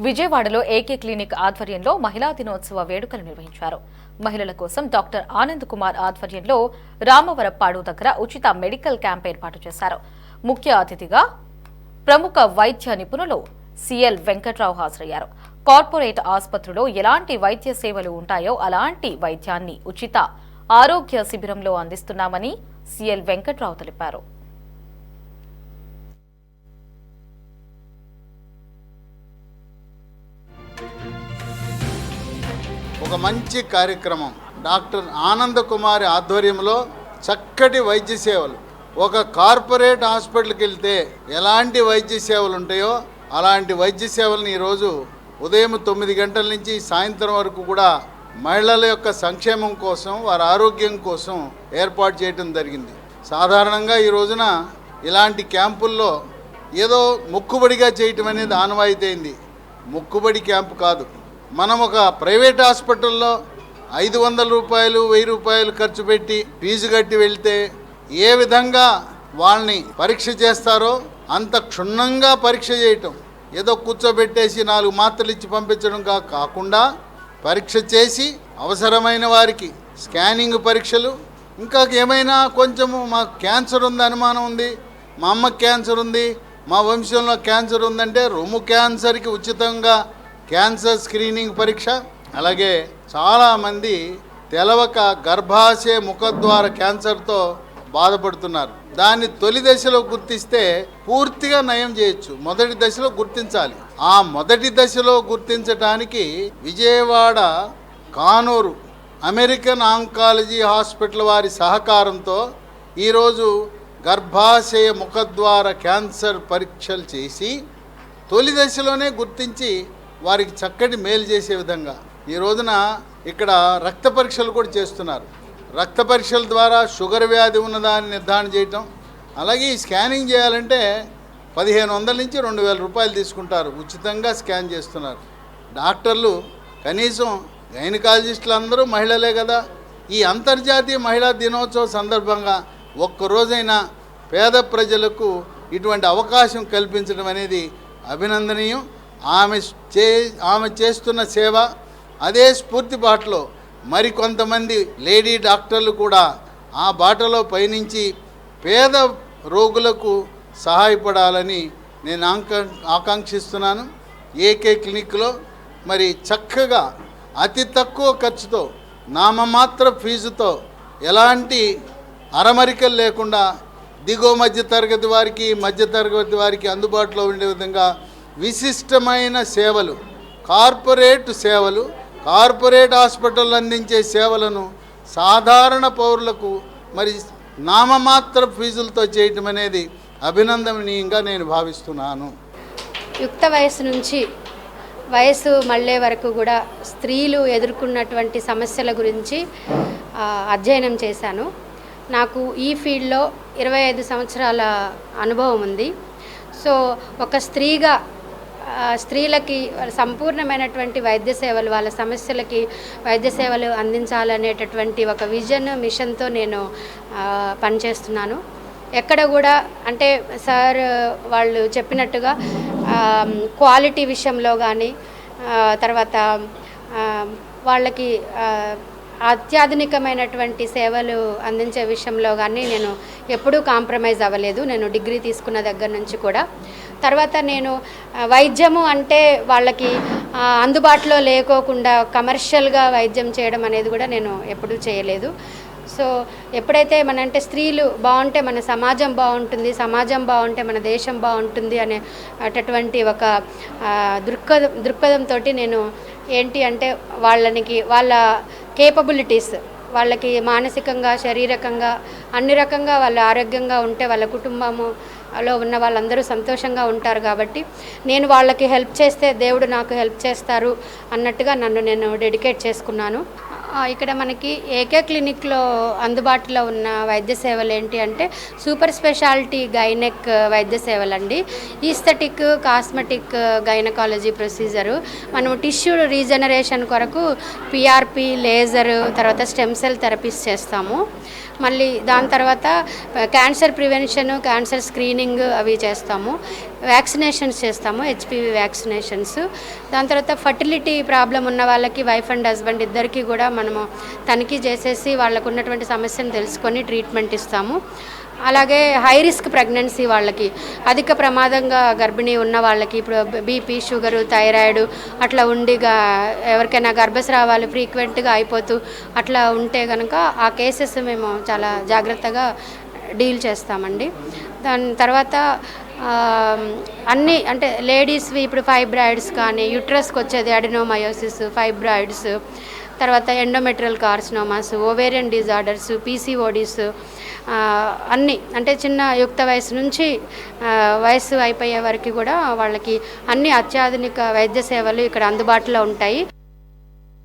విజయవాడలో AK clinic ఆధ్వర్యంలో మహిళా దినోత్సవ వేడుకలు నిర్వహించారు. మహిళల కోసం డాక్టర్ ఆనంద్ కుమార్ ఆధ్వర్యంలో రామవరప్పాడు దగ్గర ఉచిత మెడికల్ క్యాంప్ ఏర్పాటు చేశారు. ముఖ్య అతిథిగా ప్రముఖ వైద్య నిపుణులు సిఎల్ వెంకట్రావు హాజరయ్యారు. కార్పొరేట్ ఆసుపత్రిలో ఎలాంటి వైద్య సేవలు ఉంటాయో అలాంటి వైద్యాన్ని ఉచిత ఆరోగ్య శిబిరంలో అందిస్తున్నామని సిఎల్ వెంకట్రావు తెలిపారు. ఒక మంచి కార్యక్రమం డాక్టర్ ఆనంద్ కుమార్ ఆధ్వర్యంలో చక్కటి వైద్య సేవలు. ఒక కార్పొరేట్ హాస్పిటల్కి వెళ్తే ఎలాంటి వైద్య సేవలు ఉంటాయో అలాంటి వైద్య సేవలను ఈరోజు ఉదయం 9 గంటల నుంచి సాయంత్రం వరకు కూడా మహిళల యొక్క సంక్షేమం కోసం, వారి ఆరోగ్యం కోసం ఏర్పాటు చేయడం జరిగింది. సాధారణంగా ఈ రోజున ఇలాంటి క్యాంపుల్లో ఏదో మొక్కుబడిగా చేయటం అనేది ఆనవాయితీ అయింది. మొక్కుబడి క్యాంపు కాదు. మనం ఒక ప్రైవేట్ హాస్పిటల్లో 500 రూపాయలు 1000 రూపాయలు ఖర్చు పెట్టి ఫీజు కట్టి వెళ్తే ఏ విధంగా వాళ్ళని పరీక్ష చేస్తారో అంత క్షుణ్ణంగా పరీక్ష చేయటం, ఏదో కూర్చోబెట్టేసి 4 మాత్రలు ఇచ్చి పంపించడం కాకుండా పరీక్ష చేసి అవసరమైన వారికి స్కానింగ్ పరీక్షలు, ఇంకా ఏమైనా కొంచెము మాకు క్యాన్సర్ ఉంది, అనుమానం ఉంది, మా అమ్మకి క్యాన్సర్ ఉంది, మా వంశంలో క్యాన్సర్ ఉందంటే రొమ్ము క్యాన్సర్కి ఉచితంగా క్యాన్సర్ స్క్రీనింగ్ పరీక్ష. అలాగే చాలామంది తెలవక గర్భాశయ ముఖద్వార క్యాన్సర్తో బాధపడుతున్నారు. దాన్ని తొలి దశలో గుర్తిస్తే పూర్తిగా నయం చేయొచ్చు. మొదటి దశలో గుర్తించాలి. ఆ మొదటి దశలో గుర్తించడానికి Vijayawada Kanuru American oncology hospital వారి సహకారంతో ఈరోజు గర్భాశయ ముఖద్వార క్యాన్సర్ పరీక్షలు చేసి తొలి దశలోనే గుర్తించి వారికి చక్కటి మేలు చేసే విధంగా ఈ రోజున ఇక్కడ రక్త పరీక్షలు కూడా చేస్తున్నారు. రక్త పరీక్షల ద్వారా షుగర్ వ్యాధి ఉన్నదాన్ని నిర్ధారణ చేయటం. అలాగే ఈ స్కానింగ్ చేయాలంటే 1500 నుంచి 2000 రూపాయలు తీసుకుంటారు. ఉచితంగా స్కాన్ చేస్తున్నారు. డాక్టర్లు కనీసం గైనకాలజిస్టులు అందరూ మహిళలే కదా. ఈ అంతర్జాతీయ మహిళా దినోత్సవం సందర్భంగా ఒక్కరోజైనా పేద ప్రజలకు ఇటువంటి అవకాశం కల్పించడం అనేది అభినందనీయం. ఆమె చేస్తున్న సేవ అదే స్ఫూర్తి బాటలో మరికొంతమంది లేడీ డాక్టర్లు కూడా ఆ బాటలో పయనించి పేద రోగులకు సహాయపడాలని నేను ఆకాంక్షిస్తున్నాను. ఏకే క్లినిక్లో మరి చక్కగా అతి తక్కువ ఖర్చుతో నామమాత్ర ఫీజుతో ఎలాంటి అరమరికలు లేకుండా దిగువ మధ్యతరగతి వారికి, మధ్యతరగతి వారికి అందుబాటులో ఉండే విధంగా విశిష్టమైన సేవలు, కార్పొరేట్ హాస్పిటల్ అందించే సేవలను సాధారణ పౌరులకు మరి నామమాత్ర ఫీజులతో చేయటం అనేది అభినందనీయంగా నేను భావిస్తున్నాను. యుక్త వయసు నుంచి వయసు మళ్ళే వరకు కూడా స్త్రీలు ఎదుర్కొన్నటువంటి సమస్యల గురించి అధ్యయనం చేశాను. నాకు ఈ ఫీల్డ్లో 25 సంవత్సరాల అనుభవం ఉంది. సో ఒక స్త్రీగా స్త్రీలకి సంపూర్ణమైనటువంటి వైద్య సేవలు, వాళ్ళ సమస్యలకి వైద్య సేవలు అందించాలనేటటువంటి ఒక విజన్, మిషన్తో నేను పనిచేస్తున్నాను. ఎక్కడ కూడా అంటే సార్ వాళ్ళు చెప్పినట్టుగా క్వాలిటీ విషయంలో కానీ, తర్వాత వాళ్ళకి అత్యాధునికమైనటువంటి సేవలు అందించే విషయంలో కానీ నేను ఎప్పుడూ కాంప్రమైజ్ అవ్వలేదు. నేను డిగ్రీ తీసుకున్న దగ్గర నుంచి కూడా. తర్వాత నేను వైద్యము అంటే వాళ్ళకి అందుబాటులో లేకోకుండా కమర్షియల్గా వైద్యం చేయడం అనేది కూడా నేను ఎప్పుడూ చేయలేదు. సో ఎప్పుడైతే అంటే స్త్రీలు బాగుంటే మన సమాజం బాగుంటుంది, సమాజం బాగుంటే మన దేశం బాగుంటుంది అనేటటువంటి ఒక దృక్పథంతో నేను ఏంటి అంటే వాళ్ళ కేపబిలిటీస్, వాళ్ళకి మానసికంగా, శారీరకంగా అన్ని రకంగా వాళ్ళు ఆరోగ్యంగా ఉంటే వాళ్ళ కుటుంబములో ఉన్న వాళ్ళందరూ సంతోషంగా ఉంటారు. కాబట్టి నేను వాళ్ళకి హెల్ప్ చేస్తే దేవుడు నాకు హెల్ప్ చేస్తారు అన్నట్టుగా నన్ను నేను డెడికేట్ చేసుకున్నాను. ఇక్కడ మనకి ఏకే క్లినిక్లో అందుబాటులో ఉన్న వైద్య సేవలు ఏంటి అంటే సూపర్ స్పెషాలిటీ గైనెక్ వైద్య సేవలండి. Aesthetic, cosmetic gynaecology procedure. మనం టిష్యూ రీజనరేషన్ కొరకు పిఆర్పి, లేజర్, తర్వాత స్టెమ్ సెల్ థెరపీస్ చేస్తాము. మళ్ళీ దాని తర్వాత క్యాన్సర్ ప్రివెన్షన్, క్యాన్సర్ స్క్రీనింగ్ అవి చేస్తాము. వ్యాక్సినేషన్స్ చేస్తాము, హెచ్పివి వ్యాక్సినేషన్స్. దాని తర్వాత ఫర్టిలిటీ ప్రాబ్లం ఉన్న వాళ్ళకి వైఫ్ అండ్ హస్బెండ్ ఇద్దరికి కూడా మనము తనిఖీ చేసేసి వాళ్ళకు ఉన్నటువంటి సమస్యను తెలుసుకొని ట్రీట్మెంట్ ఇస్తాము. అలాగే హై రిస్క్ ప్రెగ్నెన్సీ వాళ్ళకి, అధిక ప్రమాదంగా గర్భిణీ ఉన్న వాళ్ళకి, ఇప్పుడు బీపీ, షుగరు, థైరాయిడ్ అట్లా ఉండిగా ఎవరికైనా గర్భస్రావాలు ఫ్రీక్వెంట్గా అయిపోతూ అట్లా ఉంటే కనుక ఆ కేసెస్ మేము చాలా జాగ్రత్తగా డీల్ చేస్తామండి. దాని తర్వాత అన్నీ అంటే లేడీస్వి ఇప్పుడు ఫైబ్రాయిడ్స్ కానీ, యుట్రస్కి వచ్చేది అడినోమయోసిస్, ఫైబ్రాయిడ్స్, తర్వాత endometrial carcinomas, ovarian disorders, PCODs అన్నీ అంటే చిన్న యుక్త వయసు నుంచి వయసు అయిపోయే వరకు కూడా వాళ్ళకి అన్ని అత్యాధునిక వైద్య సేవలు ఇక్కడ అందుబాటులో ఉంటాయి.